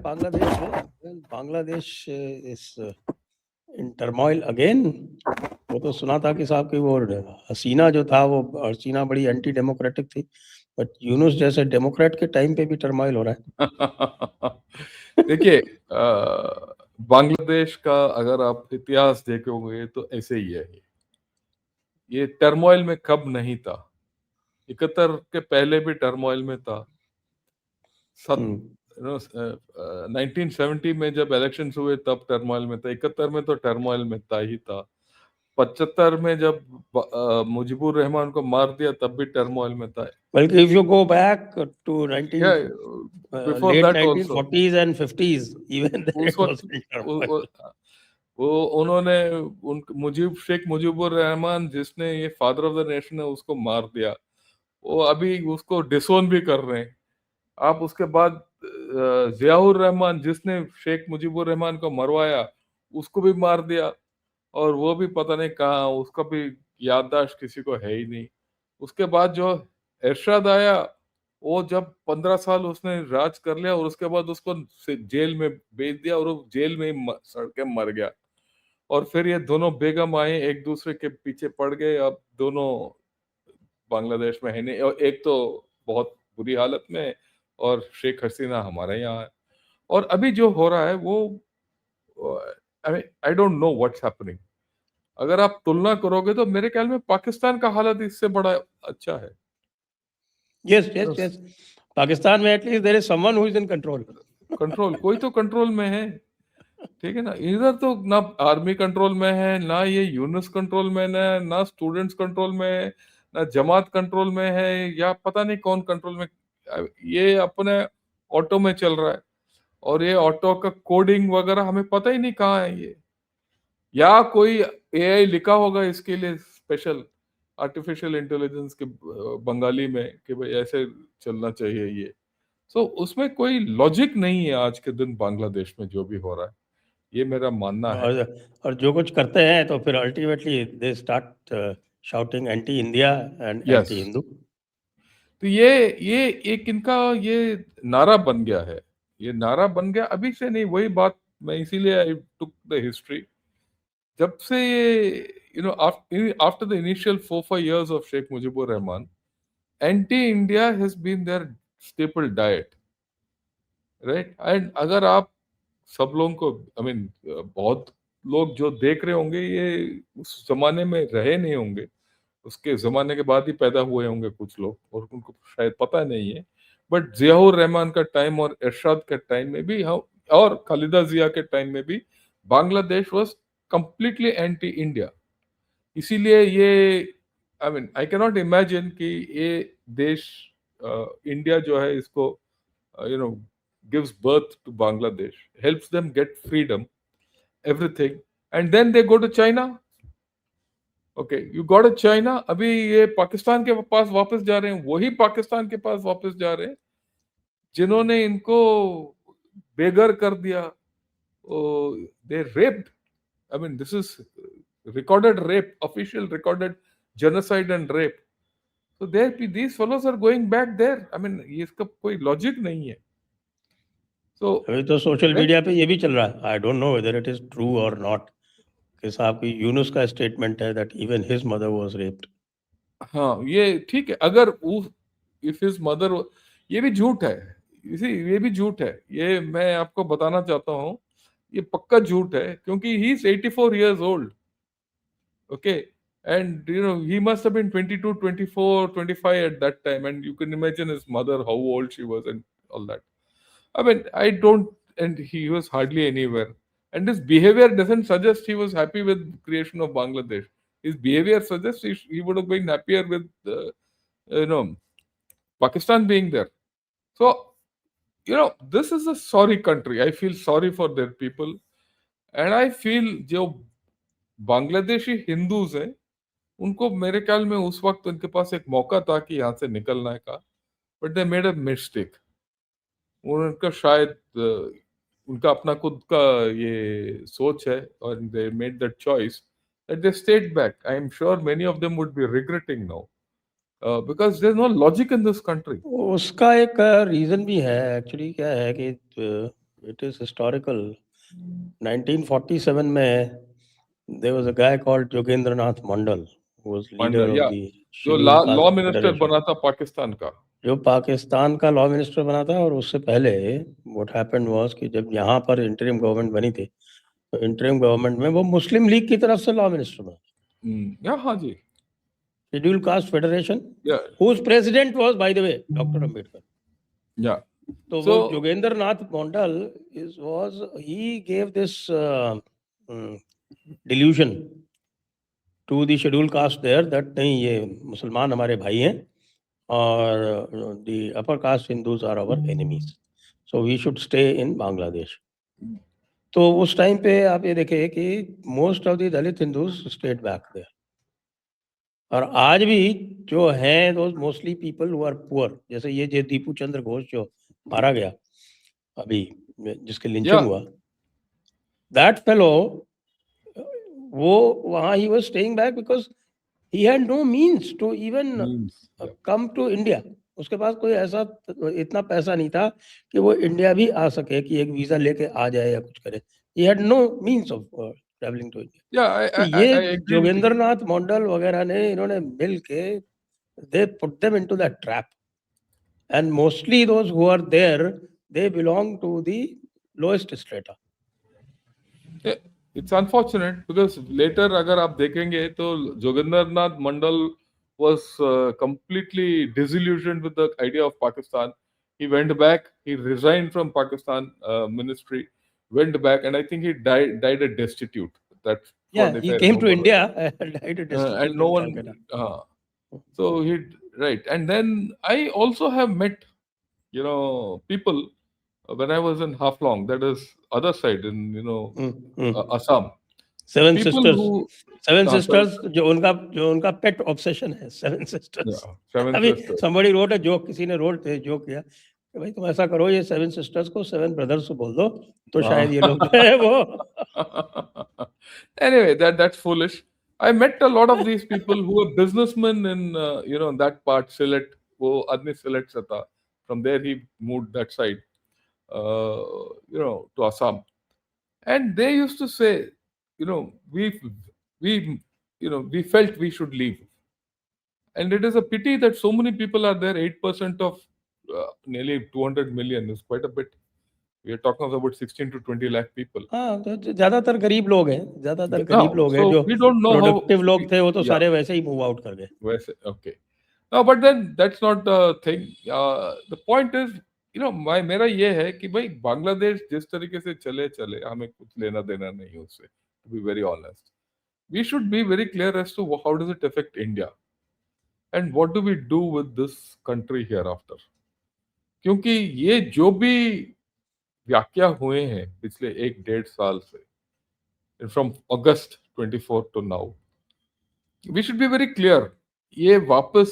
बांग्लादेश में, Bangladesh is in turmoil again. वो तो सुना था कि साहब की वो हसीना जो था, वो हसीना बड़ी एंटी डेमोक्रेटिक थी, बट यूनुस जैसे डेमोक्रेट के टाइम पे भी टर्मोइल हो रहा है। देखिए, बांग्लादेश का अगर आप इतिहास देखोगे तो ऐसे ही है। ये टर्मोइल में कब नहीं था? 71 के पहले भी टर्मोइल में था। 1970 में जब इलेक्शंस हुए तब टर्मोइल में था। 71 में तो टर्मोइल में था ही था। 75 में जब मुजीबुर रहमान को मार दिया तब भी टर्मोइल में था। बल्कि if you go back to 19 before late that also 1940s and 50s, even then उस it was in turmoil. वो उन्होंने शेख मुजीबुर रहमान, जिसने ये फादर ऑफ द नेशन है, उसको मार दिया। वो अभी उसको डिसोन भी कर रहे हैं। आप उसके बाद जियाउर रहमान, जिसने शेख मुजीबुर रहमान को मरवाया, उसको भी मार दिया, और वो भी पता नहीं कहाँ, उसका भी याददाश्त किसी को है ही नहीं। उसके बाद जो एरशाद आया, वो जब 15 साल उसने राज कर लिया और उसके बाद उसको जेल में भेज दिया और वो जेल में ही सड़ के मर गया। और फिर ये दोनों बेगम आए, एक दूसरे के पीछे पड़ गए। अब दोनों बांग्लादेश में है नहीं, और एक तो बहुत बुरी हालत में है और शेख हसीना हमारे यहाँ है। और अभी जो हो रहा है वो, I don't know what's happening. अगर आप तुलना करोगे तो मेरे ख्याल में पाकिस्तान का हालत इससे बड़ा अच्छा है। Yes, yes, yes. पाकिस्तान में at least there is someone who is in control. कोई तो कंट्रोल में है, ठीक है ना। इधर तो ना आर्मी कंट्रोल में है, ना ये यूनुस कंट्रोल में है, ना स्टूडेंट्स कंट्रोल में है, ना जमात कंट्रोल में है, या पता नहीं कौन कंट्रोल में। ये अपने ऑटो में चल रहा है, और ये ऑटो का कोडिंग वगैरह हमें पता ही नहीं कहाँ है ये, या कोई एआई लिखा होगा इसके लिए स्पेशल, आर्टिफिशियल इंटेलिजेंस के बंगाली में, कि भाई ऐसे चलना चाहिए ये। सो उसमें कोई लॉजिक नहीं है आज के दिन बांग्लादेश में जो भी हो रहा है, ये मेरा मानना है। और जो कुछ करते हैं तो फिर ultimately they start shouting anti India and yes, anti Hindu. तो ये एक इनका ये नारा बन गया है। ये नारा बन गया अभी से नहीं, वही बात मैं इसीलिए आई टुक द हिस्ट्री। जब से ये after the initial 4-5 years of Sheikh Mujibur Rahman, anti-India has been their staple diet, right? And अगर आप सब लोगों को, आई मीन बहुत लोग जो देख रहे होंगे, ये उस जमाने में रहे नहीं होंगे, उसके जमाने के बाद ही पैदा हुए होंगे कुछ लोग, और उनको शायद पता नहीं है। बट जियाउर रहमान का टाइम और इरशाद के टाइम में भी हम, और खालिदा जिया के टाइम में भी, Bangladesh was completely anti India. इसीलिए ये, I mean I can not imagine कि ये देश, इंडिया जो है, इसको you know gives birth to Bangladesh, helps them get freedom, everything, and then they go to China. Okay, you go to China, अभी ये पाकिस्तान के पास वापस जा रहे हैं, वही पाकिस्तान के पास वापस जा रहे हैं जिन्होंने इनको बेघर कर दिया। They raped, I mean this is recorded rape, official recorded genocide and rape. So there these fellows are going back there. I mean ये इसका कोई लॉजिक नहीं है। So अभी तो सोशल मीडिया पे ये भी चल रहा है, I don't know whether it is true और नॉट, कि साहब की यूनुस का स्टेटमेंट है that even his mother was raped. हाँ, ये ठीक है, अगर इफ हिज मदर, ये भी झूठ है। ये भी झूठ है, ये मैं आपको बताना चाहता हूँ, ये पक्का झूठ है, क्योंकि he is 84 years old. Okay, and he must have been 22, 24, 25 at that time, and you can imagine his mother, how old she was and all that. I mean, I don't, and he was hardly anywhere, and his behavior doesn't suggest he was happy with creation of Bangladesh. His behavior suggests he would have been happier with you know Pakistan being there. So this is a sorry country. I feel sorry for their people, and I feel जो Bangladeshi Hindus हैं, उनको मेरे ख्याल में उस वक्त उनके पास एक मौका था कि यहाँ से निकलने का, but they made a mistake. उनका शायद उनका अपना खुद का ये सोच है, और they made that choice that they stayed back. I am sure many of them would be regretting now, because there is no logic in this country. उसका एक रीजन भी है एक्चुअली। क्या है कि It is historical. 1947 में there was a guy called Jogendranath Mandal who was leader Mandal, of या the जो Scheduled law Caste minister Federation, बना था पाकिस्तान का। जो पाकिस्तान का लॉ मिनिस्टर बना था। और उससे पहले व्हाट हैपेंड वाज कि जब यहाँ पर इंटरिम गवर्नमेंट बनी थी, तो इंटरिम गवर्नमेंट में वो मुस्लिम लीग की तरफ से लॉ मिनिस्टर बना, या हाँ जी, शेड्यूल्ड कास्ट फेडरेशन, या whose president was by the way doctor Ambedkar. या तो सो वो Jogendra Nath Mandal was he gave this delusion to the scheduled caste there that नहीं, ये मुसलमान हमारे भाई हैं और the upper caste Hindus are our enemies, so we should stay in Bangladesh। तो उस टाइम पे आप ये देखिए कि most of the Dalit Hindus stayed back there, और आज भी जो हैं those mostly people who are poor, जैसे ये जो दीपू चंद्र घोष जो मारा गया अभी, जिसके या लिंचिंग हुआ, दैट फेलो, वो वहाँ ही was staying back because he had no means to even means, या कम टू इंडिया। उसके पास कोई ऐसा इतना पैसा नहीं था कि वो इंडिया भी आ सके, कि एक वीजा लेके आ जाए या कुछ करे। He had no means of travelling to India. या तो ये I agree with you. Jogendra Nath Mandal वगैरह ने, इन्होंने मिल के they put them into that trap, and mostly those who are there, they belong to the lowest strata। It's unfortunate because later अगर आप देखेंगे तो Jogendra Nath Mandal was completely disillusioned with the idea of Pakistan. He went back, he resigned from Pakistan ministry, went back, and I think he died a destitute. That's Yeah, what if he I came to remember right. India and died a And destitute no in one, Calcutta। so he, right. And then I also have met, people when I was in Haflong, that is other side in, Assam. Seven People sisters, who, seven seven, sisters जो उनका पेट obsession है, seven sisters. yeah, seven अभी sisters. somebody wrote a joke, किसी ने joke किया कि भाई तुम ऐसा करो, ये सेवन सिस्टर्स को सेवन ब्रदर्स बोल दो, तो शायद ये लोग जो है वो Anyway, that's foolish. I met a lot of these people who were businessmen in that part, Sylhet. वो आदमी सिलेट से था. From there he moved that side, to Assam. And they used to say, we we felt we should leave. And it is a pity that so many people are there. 8% of nearly 200 million is quite a bit. We are talking of about 16 to 20 lakh people. हाँ, तो ज्यादातर गरीब लोग हैं, ज्यादातर गरीब Now, लोग हैं। so जो we don't know how. Productive लोग थे वो तो Yeah, सारे वैसे ही मूव आउट कर गए। okay. No, but then that's not the thing. The point is, मेरा ये है कि भाई बांग्लादेश जिस तरीके से चले हमें कुछ लेना देना नहीं है उससे. To be very honest, we should be very clear as to how does it affect India and what do we do with this country hereafter. क्योंकि ये जो भी व्याख्या हुए हैं पिछले 1-1.5 साल से, from August 24 to now, we should be very clear. ये वापस,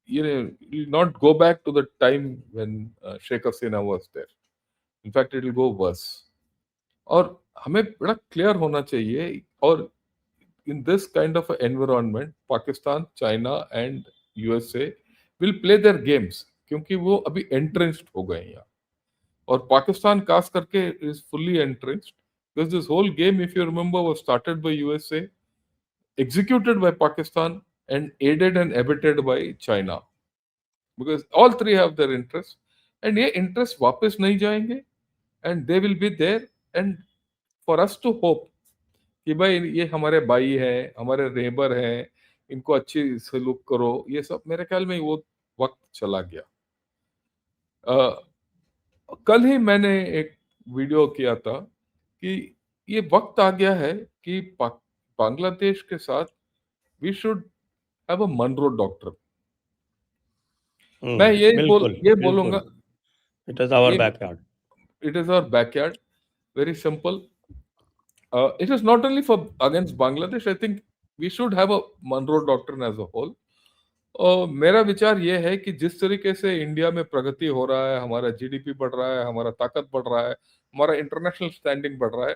will not go back to the time when Sheikh Hasina was there. In fact, it will go worse. और हमें बड़ा क्लियर होना चाहिए. और in this kind of environment, Pakistan, China and USA will play their games, क्योंकि वो अभी entrenched हो गए हैं यहाँ. और पाकिस्तान खास करके is fully entrenched because this whole game, if you remember, was started by USA, executed by Pakistan and aided and abetted by China, because all three have their interests, and ये interests वापस नहीं जाएंगे, and they will be there, and for us to hope कि भाई ये हमारे भाई हैं, हमारे नेबर हैं, इनको अच्छी सलूक करो, ये सब मेरे ख्याल में वो वक्त चला गया. कल ही मैंने एक वीडियो किया था कि ये वक्त आ गया है कि बांग्लादेश के साथ we should have a Monroe doctor. मैं ये बोलूंगा, इट इज आवर ये backyard, it is our backyard, very simple. It is not only for against Bangladesh. I think we should have a Monroe Doctrine as a whole. मेरा विचार ये है कि जिस तरीके से इंडिया में प्रगति हो रहा है, हमारा जीडीपी बढ़ रहा है, हमारा ताकत बढ़ रहा है, हमारा इंटरनेशनल स्टैंडिंग बढ़ रहा है,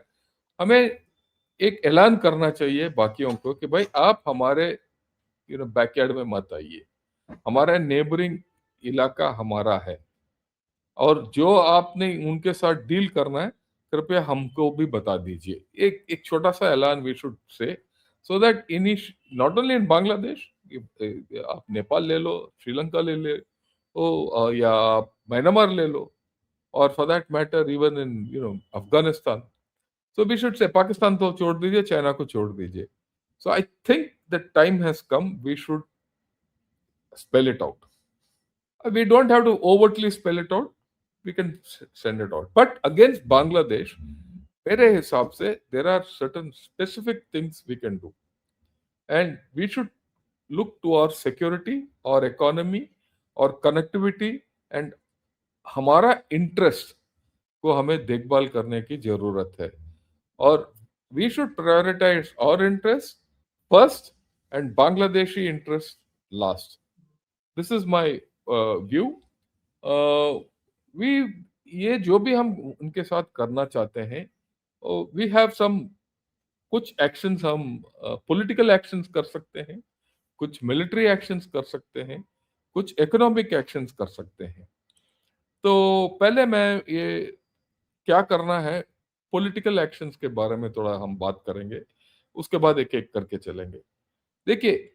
हमें एक ऐलान करना चाहिए बाकियों को कि भाई आप हमारे बैकयार्ड में मत आइए. हमारा नेबरिंग इलाका हमारा है, और जो आपने उनके साथ डील करना है कृपया हमको भी बता दीजिए। एक एक छोटा सा ऐलान we should say, so that in not only in Bangladesh, आप नेपाल ले लो, श्रीलंका ले ले या आप म्यांमार ले लो, और for that matter even in Afghanistan. So we should say Pakistan तो छोड़ दीजिए, चाइना को छोड़ दीजिए। So I think the time has come, we should spell it out. We don't have to overtly spell it out. We can send it out. But against Bangladesh, मेरे हिसाब से there are certain specific things we can do, and we should look to our security, our economy, our connectivity, and हमारा interest को हमें देखभाल करने की जरूरत है। और we should prioritize our interest first and Bangladeshi interest last. This is my view. We ये जो भी हम उनके साथ करना चाहते हैं, we have some कुछ एक्शंस हम पॉलिटिकल एक्शंस कर सकते हैं, कुछ मिलिट्री एक्शंस कर सकते हैं, कुछ इकोनॉमिक एक्शंस कर सकते हैं। तो पहले मैं ये क्या करना है पॉलिटिकल एक्शंस के बारे में थोड़ा हम बात करेंगे, उसके बाद एक एक करके चलेंगे। देखिए,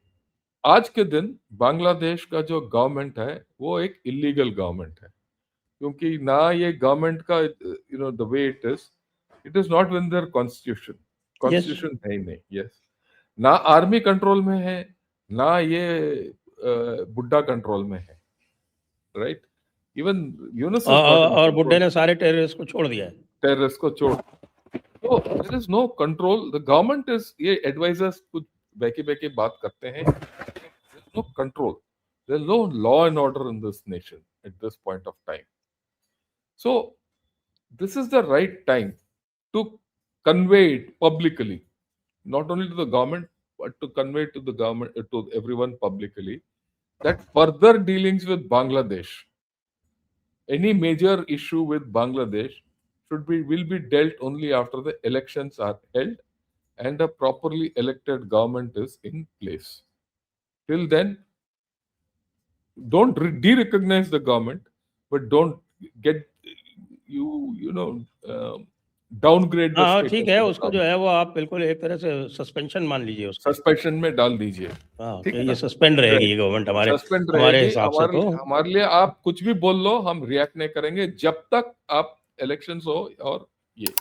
आज के दिन बांग्लादेश का जो गवर्नमेंट है वो एक इलीगल गवर्नमेंट है, क्योंकि ना ये गवर्नमेंट का the way it is not with their constitution, constitution है ही नहीं। यस, ना आर्मी कंट्रोल में है, ना ये बुड्ढा कंट्रोल में है, राइट। इवन यूनुस और बुड्ढे ने सारे टेररिस्ट को छोड़ दिया है, टेररिस्ट को छोड़, तो there is no control. The government is, ये एडवाइजर्स कुछ बैकी बात करते हैं, there's no control, there's no law and order in this nation at this point of time. So this is the right time to convey it publicly, not only to the government but to convey to the government, to everyone publicly, that further dealings with Bangladesh, any major issue with Bangladesh will be dealt only after the elections are held and a properly elected government is in place. Till then, don't de-recognize the government, but don't get downgrade the हाँ status ठीक है, of the उसको जो है वो आप बिल्कुल एक तरह से सस्पेंशन मान लीजिए उसको, सस्पेंशन में डाल दीजिए। हाँ ठीक कि है ये ना? सस्पेंड रहेगी ये गवर्नमेंट सस्पेंड हमारे रहेगी। हिसाब से। तो हमारे लिए आप कुछ भी बोल लो, हम रिएक्ट नहीं करेंगे जब तक आप इलेक्शंस हो और ये